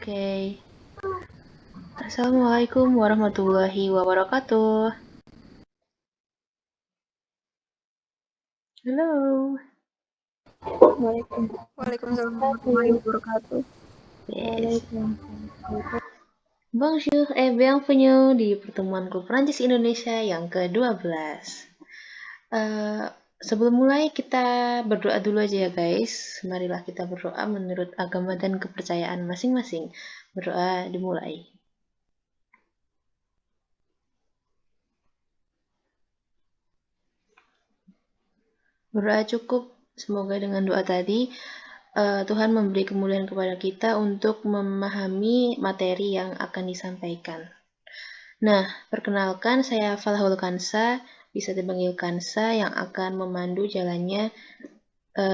Oke. Assalamualaikum warahmatullahi wabarakatuh. Halo. Waalaikumsalam warahmatullahi wabarakatuh. Yes. Bonjour et bienvenue di pertemuan Klub Prancis Indonesia yang ke-12. Sebelum mulai kita berdoa dulu aja ya guys. Marilah kita berdoa menurut agama dan kepercayaan masing-masing. Berdoa dimulai. Berdoa cukup. Semoga dengan doa tadi Tuhan memberi kemuliaan kepada kita untuk memahami materi yang akan disampaikan. Nah, perkenalkan saya Falahul Kansa, bisa dipanggil Kansa yang akan memandu jalannya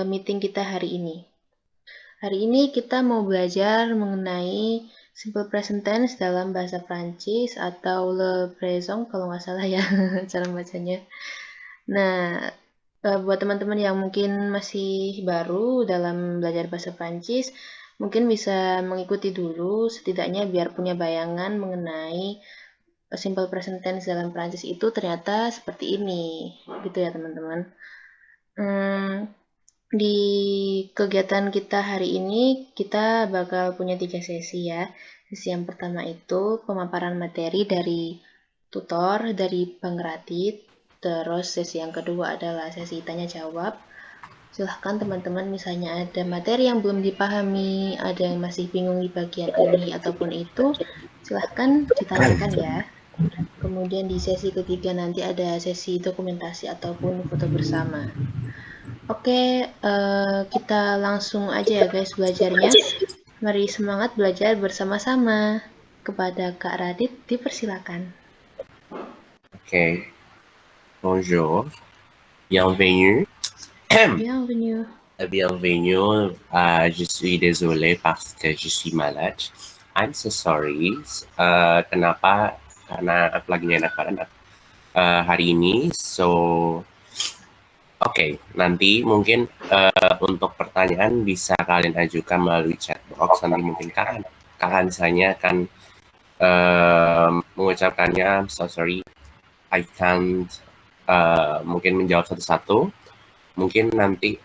meeting kita hari ini. Hari ini kita mau belajar mengenai simple present tense dalam bahasa Prancis atau le présent kalau nggak salah ya cara bacanya. Nah, buat teman-teman yang mungkin masih baru dalam belajar bahasa Prancis, mungkin bisa mengikuti dulu setidaknya biar punya bayangan mengenai simple present tense dalam Prancis itu ternyata seperti ini, gitu ya teman-teman. Di kegiatan kita hari ini kita bakal punya 3 sesi ya. Sesi yang pertama itu pemaparan materi dari tutor, dari Bang Radit. Terus sesi yang kedua adalah sesi tanya jawab. Silahkan teman-teman misalnya ada materi yang belum dipahami, ada yang masih bingung di bagian ini ataupun itu, silahkan ditanyakan ya. Kemudian di sesi ketiga nanti ada sesi dokumentasi ataupun foto bersama. Oke, kita langsung aja ya guys belajarnya. Mari semangat belajar bersama-sama. Kepada Kak Radit, dipersilakan. Ok. Bonjour. Bienvenue. Bienvenue. Bienvenue. Je suis désolé parce que je suis malade. I'm so sorry. Kenapa? Karena aku lagi enak badan hari ini. So, oke. Nanti mungkin untuk pertanyaan bisa kalian ajukan melalui chat box. Nanti mungkin kalian misalnya akan mengucapkannya. I'm so sorry. I can't mungkin menjawab satu-satu. Mungkin nanti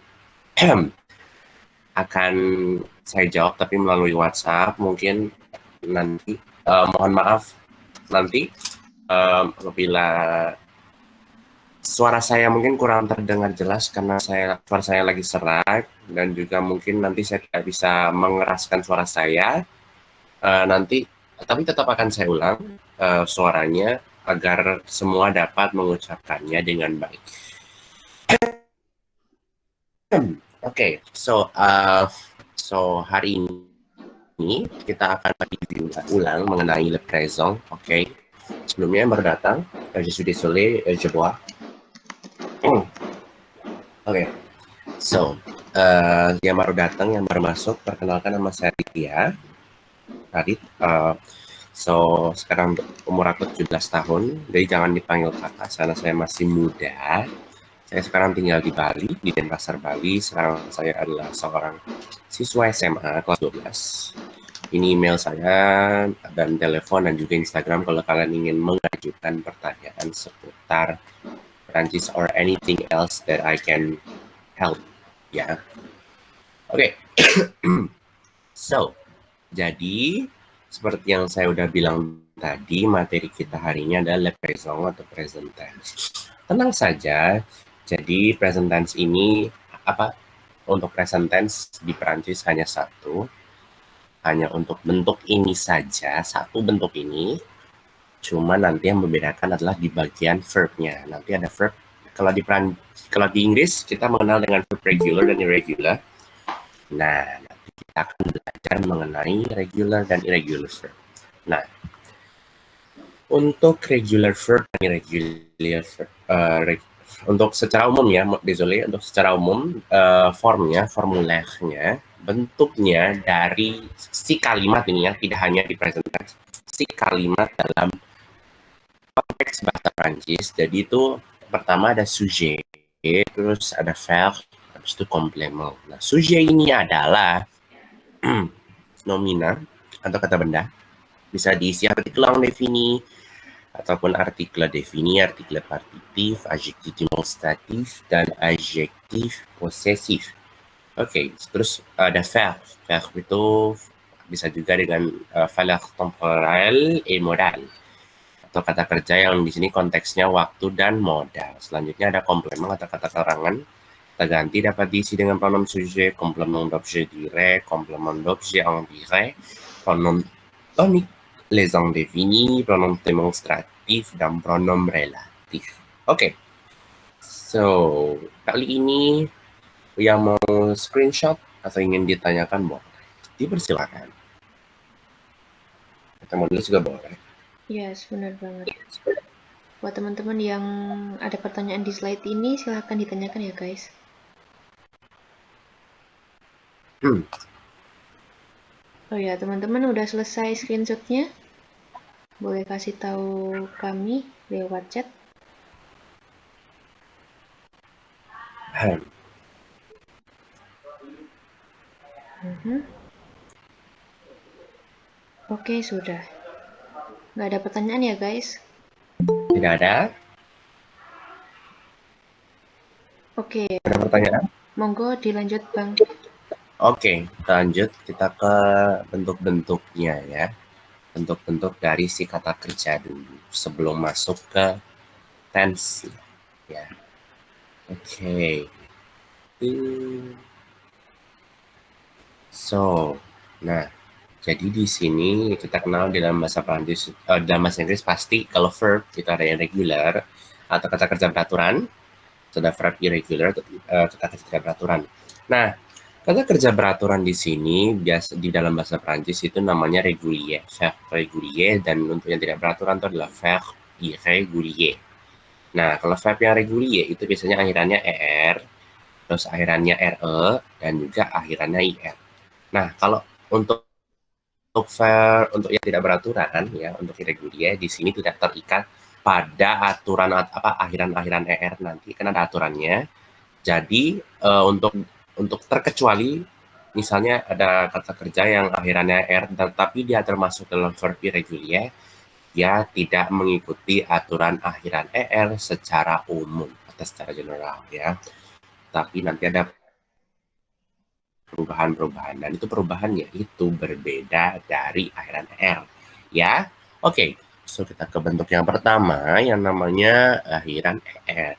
akan saya jawab tapi melalui WhatsApp. Mungkin nanti mohon maaf nanti apabila suara saya mungkin kurang terdengar jelas karena suara saya lagi serak dan juga mungkin nanti saya tidak bisa mengeraskan suara saya nanti, tapi tetap akan saya ulang suaranya agar semua dapat mengucapkannya dengan baik. Oke, so hari ini kita akan ulang mengenai le présent. Oke. Sebelumnya yang baru datang, je suis désolé, je bois. Oke. So, yang baru datang, yang baru masuk, perkenalkan nama saya Radit. So, sekarang umur aku 17 tahun, jadi jangan dipanggil kakak, karena saya masih muda. Saya sekarang tinggal di Bali, di Denpasar, Bali. Sekarang saya adalah seorang siswa SMA kelas 12. Ini email saya dan telepon dan juga Instagram kalau kalian ingin mengajukan pertanyaan seputar Prancis or anything else that I can help. Ya. Oke. So, jadi seperti yang saya udah bilang tadi, materi kita hari ini adalah le présent atau present tense. Tenang saja, jadi present tense ini untuk present tense di Perancis hanya satu, hanya untuk bentuk ini saja, satu bentuk ini. Cuma nanti yang membedakan adalah di bagian verb-nya. Nanti ada verb. Kalau di Inggris kita mengenal dengan verb regular dan irregular. Nah, nanti kita akan belajar mengenai regular dan irregular verb. Nah, untuk regular verb dan irregular verb, untuk secara umum ya, untuk secara umum formulirnya, bentuknya dari si kalimat ini ya, tidak hanya di present tense, si kalimat dalam konteks bahasa Prancis. Jadi itu pertama ada sujet, terus ada verb, habis itu complément. Nah, sujet ini adalah nomina, atau kata benda bisa diisi artikel indefini ataupun artikel defini, artikel partitif, adjektif demonstratif, dan adjektif posesif. Oke, terus ada verb. Verb itu bisa juga dengan valeur temporel et modal, atau kata kerja yang di sini konteksnya waktu dan modal. Selanjutnya ada komplement atau kata keterangan. Kata ganti dapat diisi dengan pronom sujet, complément d'objet direct, complément d'objet indirect, pronom tonique, les indéfinis, pronom demonstratif, dan pronom relatif. Oke. So, kali ini yang mau screenshot atau ingin ditanyakan boleh. Dipersilakan. Kita mau nulis juga boleh. Yes, benar banget. Buat teman-teman yang ada pertanyaan di slide ini, silahkan ditanyakan ya guys. Oh ya, teman-teman udah selesai screenshotnya? Boleh kasih tahu kami lewat chat. Oke, sudah. Nggak ada pertanyaan ya guys? Tidak ada? Oke. Ada pertanyaan? Monggo dilanjut Bang. Oke, lanjut kita ke bentuk-bentuknya ya. Bentuk-bentuk dari si kata kerja dulu sebelum masuk ke tense ya. Oke. So, nah, jadi di sini kita kenal dalam bahasa Prancis, dalam bahasa Inggris pasti kalau verb itu ada yang regular atau kata kerja peraturan, sudah verb irregular, kata kerja peraturan. Nah, kata kerja peraturan di sini biasa di dalam bahasa Prancis itu namanya régulier, verb régulier, dan untuk yang tidak peraturan itu adalah verb irrégulier. Nah, kalau verb yang régulier itu biasanya akhirannya er, terus akhirannya re, dan juga akhirannya ir. Nah, kalau untuk untuk yang tidak beraturan ya, untuk irregulier di sini tidak terikat pada aturan akhiran-akhiran er nanti kan ada aturannya. Jadi untuk terkecuali misalnya ada kata kerja yang akhirannya er tetapi dia termasuk dalam verb irregulier, dia tidak mengikuti aturan akhiran er secara umum atau secara general ya. Tapi nanti ada perubahan-perubahan, dan itu perubahannya itu berbeda dari akhiran R ya. Oke, so kita ke bentuk yang pertama yang namanya akhiran R.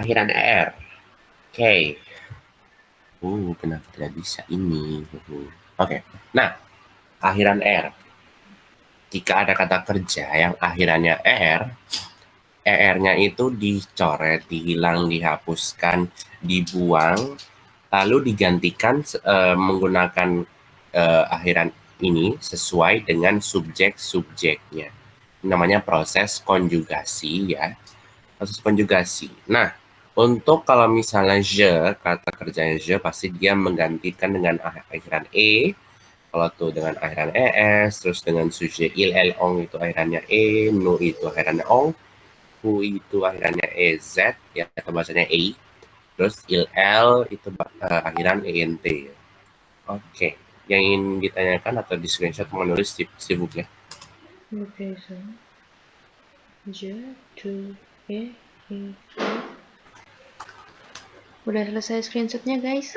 Akhiran R. Oke. Kenapa tidak bisa ini? Oke. Nah, akhiran R. Jika ada kata kerja yang akhirannya R, ER-nya itu dicoret, dihilang, dihapuskan, dibuang, lalu digantikan menggunakan akhiran ini sesuai dengan subjek-subjeknya. Namanya proses konjugasi ya. Proses konjugasi. Nah, untuk kalau misalnya je, kata kerjanya je pasti dia menggantikan dengan akhiran e. Kalau tuh dengan akhiran es, terus dengan sujet il, el, ong itu akhirannya e, nu itu akhirannya ong, itu akhirannya EZ ya atau bahasanya E, terus IL itu akhiran ENT. Oke, yang ingin ditanyakan atau di screenshot mau nulis sibuk ya. Oke, so. Je, tu, e, udah selesai screenshotnya guys?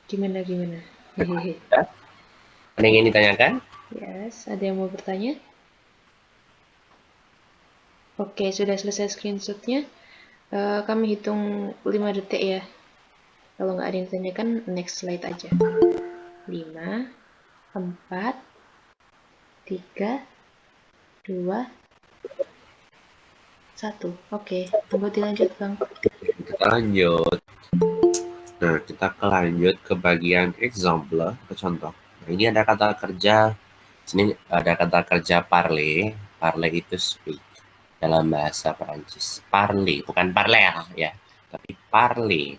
Gimana? Hehehe. Ada yang ingin ditanyakan? Yes, ada yang mau bertanya? Oke, sudah selesai screenshotnya. Kami hitung 5 detik ya. Kalau nggak ada yang ditanyakan, next slide aja. 5, 4, 3, 2, 1. Oke, tunggu dilanjut Bang. Kita lanjut. Nah, kita lanjut ke bagian example, ke contoh. Nah, ini ada kata kerja, sini ada kata kerja parler. Parler itu speak dalam bahasa Perancis. Parler, bukan parler ya, tapi parler.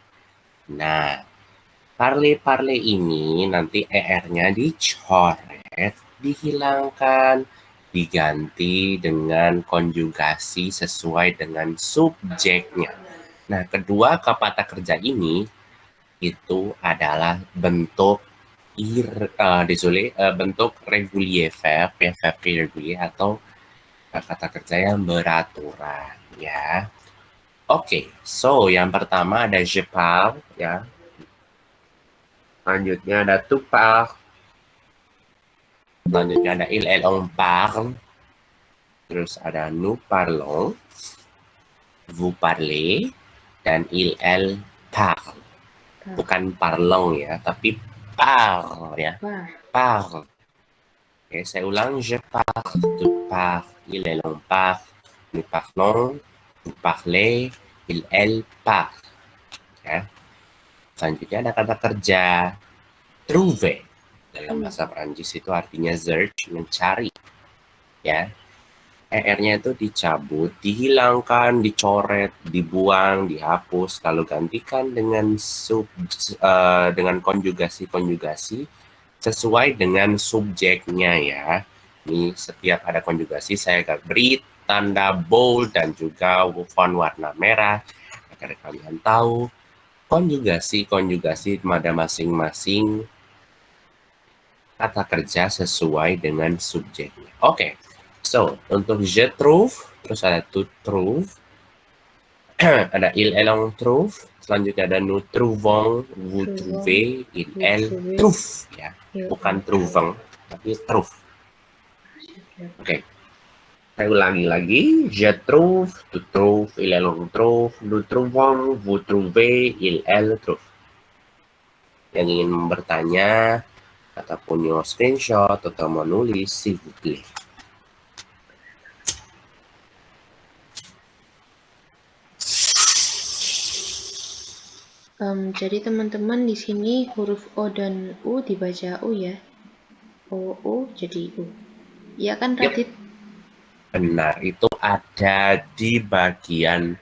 Nah, parler ini nanti er-nya dicoret, dihilangkan, diganti dengan konjugasi sesuai dengan subjeknya. Nah, kedua kata kerja ini itu adalah bentuk bentuk regulier verb, verb irregulier atau kata kerja yang beraturan, ya. Oke, so yang pertama ada je parle, ya. Selanjutnya ada tu parles. Selanjutnya ada il, elle, on parle. Terus ada nous parlons, vous parlez, dan il, elle parle. Bukan parlons ya, tapi parle ya. Parle. Oke, saya ulang. Je parle, tu parles, il, elle, on parle, nous parlons, vous parlez, il, elle parle. Ya. Selanjutnya ada kata kerja trouver. Dalam bahasa Prancis itu artinya search, mencari. Ya. ER-nya itu dicabut, dihilangkan, dicoret, dibuang, dihapus, lalu gantikan dengan dengan konjugasi-konjugasi sesuai dengan subjeknya ya. Ini setiap ada konjugasi saya akan beri tanda bold dan juga font warna merah agar kalian tahu konjugasi pada masing-masing kata kerja sesuai dengan subjeknya. Oke. So, untuk je trouve, terus ada tu trouve, ada il, elle, on trouve, selanjutnya ada nous trouvons, vous trouvez, il, elle trouve, ya, bukan trouvons, tapi trouve. Oke, saya ulangi lagi, je trouve, tu trouves, il, elle, on trouve, nous trouvons, vous trouvez, il, elle trouve. Yang ingin bertanya, ataupun punya screenshot atau menulis, s'il vous plaît. Jadi teman-teman di sini huruf O dan U dibaca U ya. O jadi U. Iya kan Radit? Benar, itu ada di bagian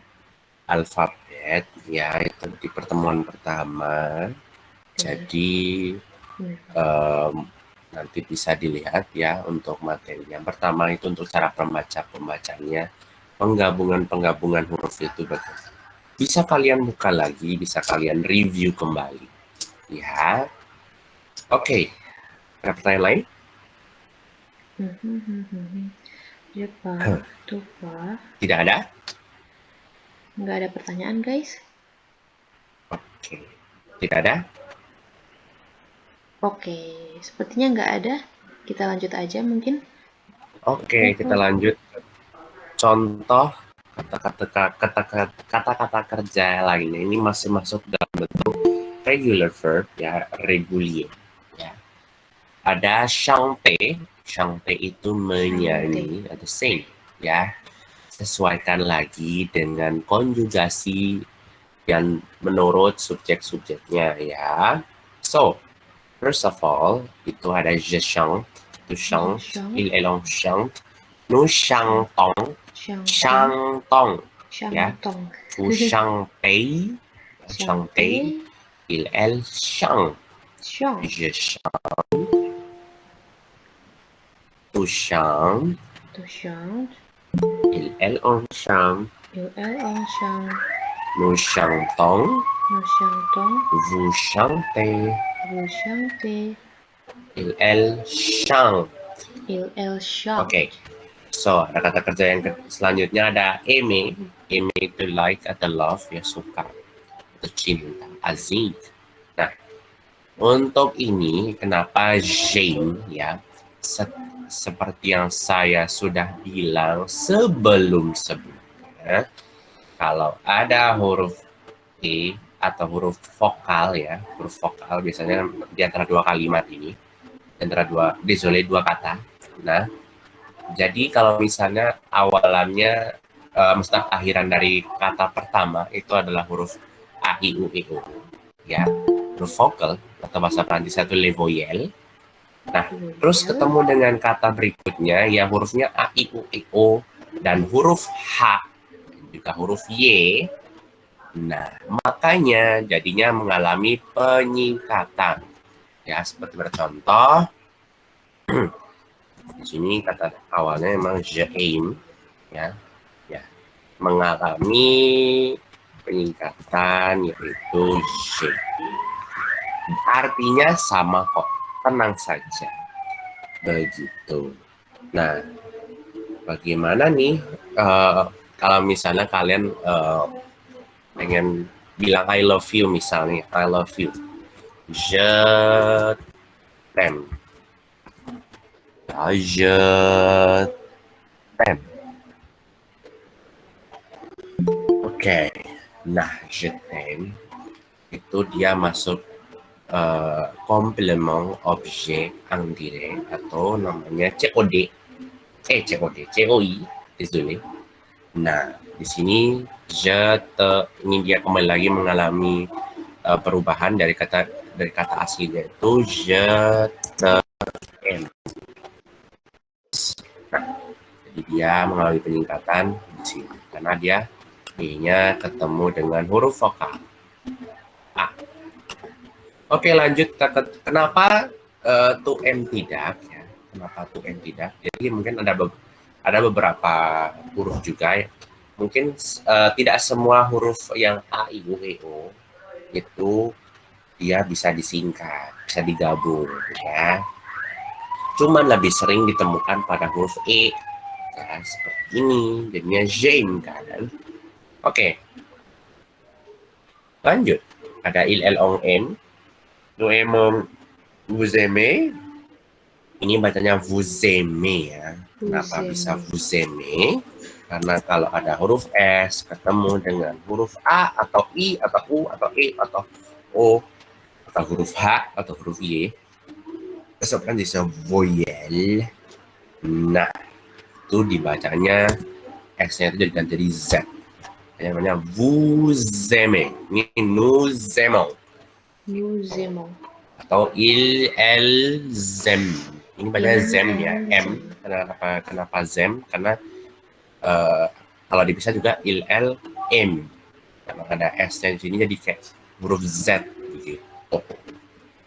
alfabet ya, itu di pertemuan pertama. Jadi nanti bisa dilihat ya untuk materi. Yang pertama itu untuk cara pembacanya, penggabungan huruf itu bagaimana. Bisa kalian buka lagi, bisa kalian review kembali. Ya. Oke. Ada pertanyaan lain? Tidak ada? Nggak ada pertanyaan, guys. Oke. Tidak ada? Oke. Sepertinya nggak ada. Kita lanjut aja mungkin. Oke, kita lanjut. Contoh kata-kata kerja lainnya ini masih masuk dalam bentuk regular verb ya, regulier ya. Ada chanter, chanter itu menyanyi atau sing ya. Sesuaikan lagi dengan konjugasi yang menurut subjek-subjeknya ya. So, first of all, itu ada je chante, tu chantes, il, elle, on chante, nous chantons, chantons, ya. Vous chantez, chantez, il, elle chante, je chante, tu chantes, il, elle, on chante, nous chantons, vous chantez, il, elle chante. Oke. So, ada kata kerja yang selanjutnya ada aimer. Aimer itu like atau love, ya suka. Atau cinta, aziz. Nah, untuk ini kenapa j'aime ya? Seperti yang saya sudah bilang sebelumnya, kalau ada huruf E atau huruf vokal ya, huruf vokal biasanya di antara dua kalimat ini, antara dua kata. Nah, jadi kalau misalnya awalannya, maksudnya akhiran dari kata pertama itu adalah huruf A, I, U, E, O. Ya, huruf vokal atau bahasa Prancis itu les voyelles. Nah, terus ketemu dengan kata berikutnya yang hurufnya A, I, U, E, O dan huruf H, juga huruf Y. Nah, makanya jadinya mengalami penyingkatan. Ya, seperti bercontoh, Di sini kata awalnya memang je aime, ya, mengalami peningkatan yaitu je. Artinya sama kok, tenang saja. Begitu. Nah, bagaimana nih kalau misalnya kalian pengen bilang I love you misalnya, I love you. Je t'aime. Je t'aime. Oke. Nah, je t'aime itu dia masuk complément objet indirect atau namanya COD. COI, désolé. Nah, di sini ini dia kembali lagi mengalami perubahan dari kata aslinya itu je t'aime. Nah, jadi dia mengalami peningkatan di sini karena dia E-nya ketemu dengan huruf vokal A. Oke, lanjut. Kenapa to M tidak? Ya? Kenapa to M tidak? Jadi mungkin ada beberapa huruf juga ya. Mungkin tidak semua huruf yang A, I, U, E, O itu dia bisa disingkat, bisa digabung ya. Cuman lebih sering ditemukan pada huruf E ya, seperti ini. Jadinya j'aime kan. Oke. Lanjut. Ada il, el, ong, en. Nous aimons, vous aimez. Ini bacanya vous aimez ya. Kenapa bisa vous aimez? Karena kalau ada huruf S ketemu dengan huruf A atau I atau U atau E atau O atau huruf H atau huruf Y, kesempatan bisa voyelle. Nah, itu dibacanya S-nya itu diganti jadi Z. Yang namanya vous aimez. Ini nous aimons. Nous aimons. Atau il, elle, zem. Ini bacanya zem ya, M. Kenapa zem? Karena kalau dipisah juga il, el, m. Karena ada S-nya di sini jadi kayak huruf Z gitu.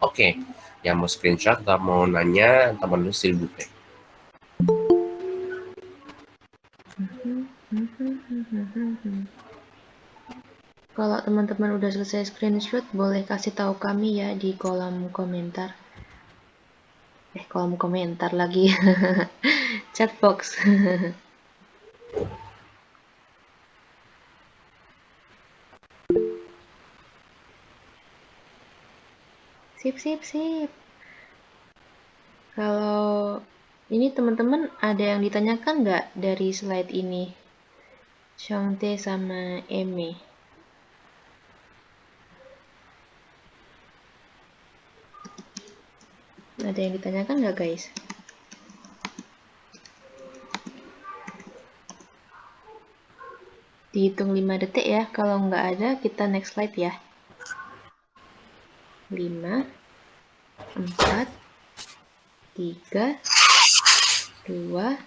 Oke. Yang mau screenshot atau mau nanya, teman lu s'il vous plaît. Kalau teman-teman udah selesai screenshot, boleh kasih tahu kami ya di kolom komentar. Kolom komentar lagi. Chat box. Sip. Kalau ini teman-teman ada yang ditanyakan nggak dari slide ini? Chante sama Eme. Ada yang ditanyakan nggak guys? Dihitung 5 detik ya. Kalau nggak ada, kita next slide ya. 5, 4, 3, 2,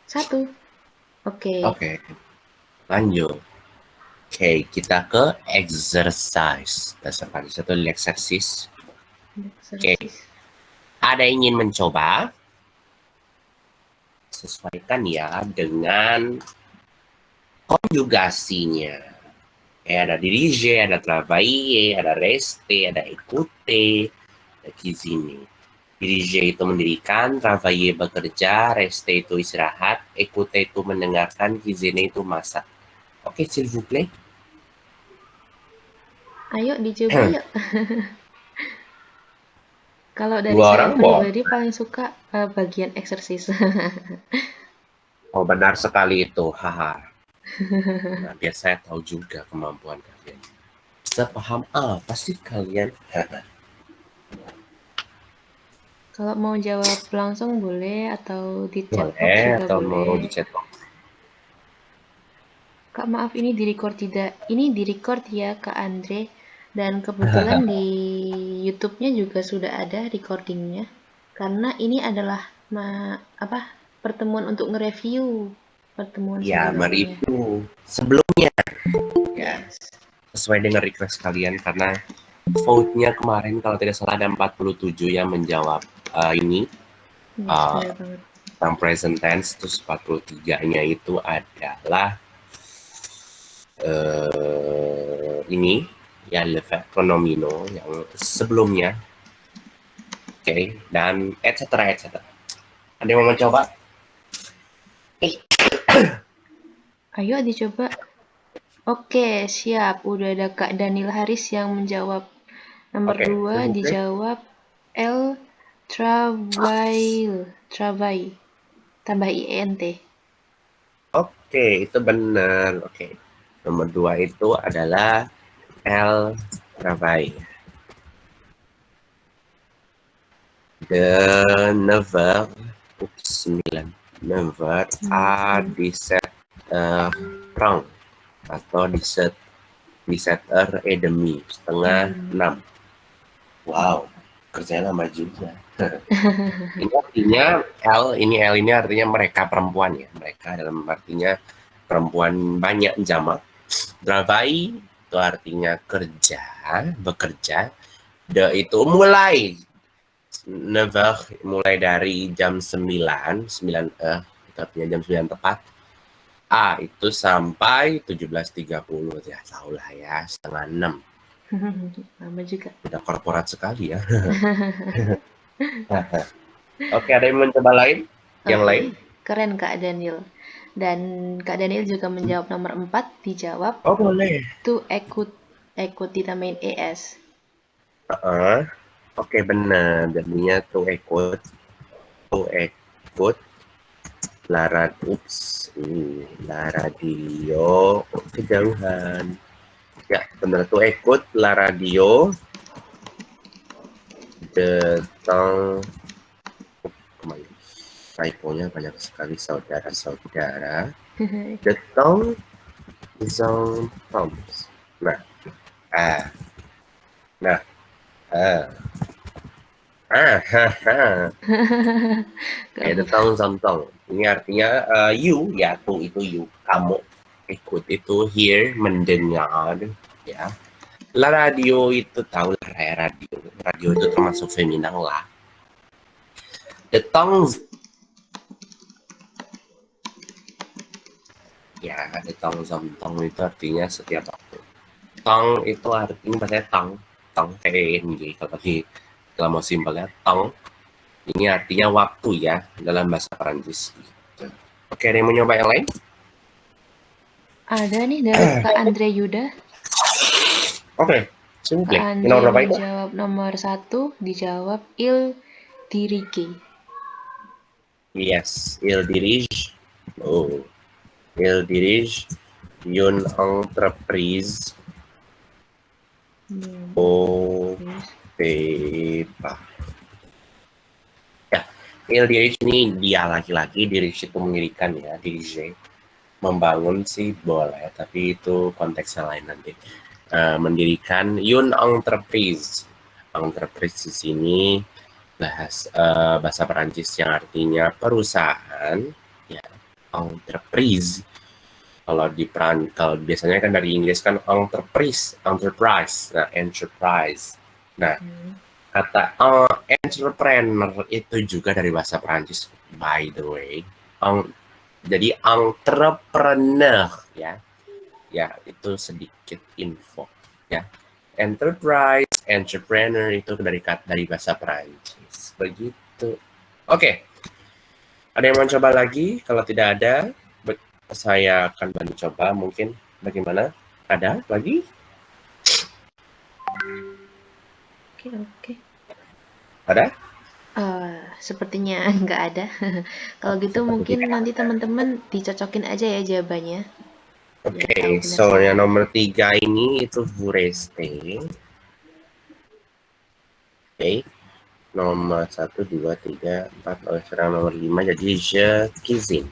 1. Oke. Lanjut. Oke, kita ke exercise. Dasar pada satu exercise. Oke. Ada yang ingin mencoba? Sesuaikan ya dengan konjugasinya. Ada diriger, ada travailler, ada rester, ada écouter, ada cuisiner. Diriger itu mendirikan, travailler bekerja, rester itu istirahat, écouter itu mendengarkan, cuisiner itu masak. Oke, s'il vous plaît. Ayo dicoba yuk. Kalau dari saya pribadi paling suka bagian exercise. Oh, benar sekali itu. Haha. Nah, biar saya tahu juga kemampuan kalian. Sepaham apa sih kalian? Kalau mau jawab langsung boleh atau di chat box juga atau boleh. Mau di chat box. Kak, maaf ini di-record tidak. Ini di-record ya Kak Andre. Dan kebetulan di YouTube-nya juga sudah ada recordingnya. Karena ini adalah pertemuan untuk nge-review. Pertemuan ya, mereview sebelumnya. Ya, sesuai dengan request kalian karena vote-nya kemarin kalau tidak salah ada 47 yang menjawab ini. Yes, benar banget. Yang present tense itu 43-nya itu adalah ini ya le verb pronomino yang sebelumnya. Oke, dan etc. Ada yang mau mencoba? Ayo dicoba. Oke, siap. Udah ada Kak Daniel Haris yang menjawab. Nomor Oke, 2 dijawab L. Travail. Tambah INT. Oke, itu benar. Oke. Nomor 2 itu adalah L. Travail. De 9h, 9. 9h à 17h30 atau 17h30, setengah 6. Wow, kerjanya lama juga. Ini artinya L ini artinya mereka perempuan ya. Mereka dalam artinya perempuan banyak jamak. Travail itu artinya kerja, bekerja. De itu mulai 9h, mulai dari jam 9 itu artinya jam 9 tepat. A itu sampai 17.30 ya, tahulah ya, setengah 6. Lama juga. Udah korporat sekali ya. Oke, ada yang mencoba lain? Yang lain? Keren Kak Daniel. Dan Kak Daniel juga menjawab nomor 4, dijawab Oh, boleh. to ekut ditambahin ES. Oke, benar. Jadinya to ekut la radio kejauhan. Ya, benar, to ekut la radio de temps. Kembali. Typonya banyak sekali saudara-saudara. De temps ils ont temps. Nah. De temps en temps. Ini artinya you, ya, tuh itu you, kamu. Ikut itu hear, mendengar, ya. La radio itu tahu lah ya, radio. Radio itu termasuk feminin lah. The temps, ya, the temps en temps itu artinya setiap waktu. Tong itu artinya bahasanya tong kayak ini kalau mau simpelnya tong. Ini artinya waktu ya dalam bahasa Perancis. Gitu. Oke, ada yang mau nyoba yang lain? Ada nih dari Kak Andre Yuda. Oke, Kak Andre menjawab nomor 1, dijawab il dirige. Yes, il dirige. Oh, il dirige une entreprise au Pays-Bas. Ya, il dirige ini dia laki-laki, dirige itu mendirikan ya, dirige. Membangun sih boleh, tapi itu konteksnya lain nanti. Mendirikan une entreprise. Entreprise di sini bahasa Perancis yang artinya perusahaan, ya, entreprise. Kalau biasanya kan dari Inggris kan enterprise. Nah, enterprise. Nah, kata entrepreneur itu juga dari bahasa Perancis, by the way. Jadi entrepreneur, ya. Ya, itu sedikit info, ya. Enterprise, entrepreneur itu dari bahasa Perancis. Begitu. Oke. Ada yang mau coba lagi? Kalau tidak ada, saya akan mencoba mungkin bagaimana? Ada lagi? Oke. Ada? Sepertinya nggak ada. Kalau gitu mungkin nanti teman-teman dicocokin aja ya jawabannya. Oke, so yang nomor 3 ini itu vous restez. Oke. Nomor 1, 2, 3, 4, sekarang nomor 5 jadi je cuisine.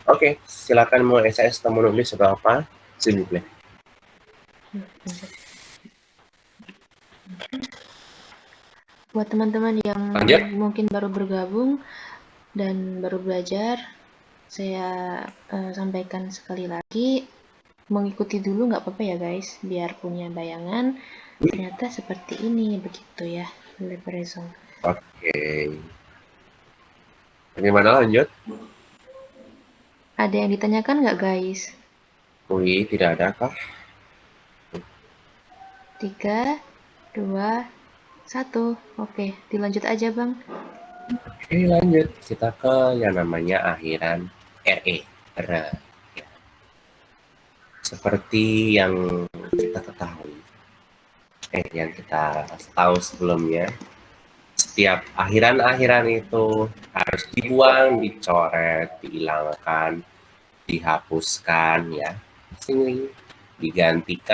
Oke, silakan mau SMS atau mau nulis atau apa? S'il vous plaît. Buat teman-teman yang mungkin baru bergabung dan baru belajar, saya sampaikan sekali lagi, mengikuti dulu nggak apa-apa ya guys, biar punya bayangan ternyata seperti ini, begitu ya, libraison. Oke. Bagaimana lanjut? Ada yang ditanyakan nggak, guys? Wih, tidak ada kah? 3, 2, 1. Oke, dilanjut aja, Bang. Oke, lanjut. Kita ke yang namanya akhiran RE. R. Seperti yang kita ketahui, yang kita tahu sebelumnya, setiap akhiran-akhiran itu harus dibuang, dicoret, dihilangkan, dihapuskan, ya, digantikan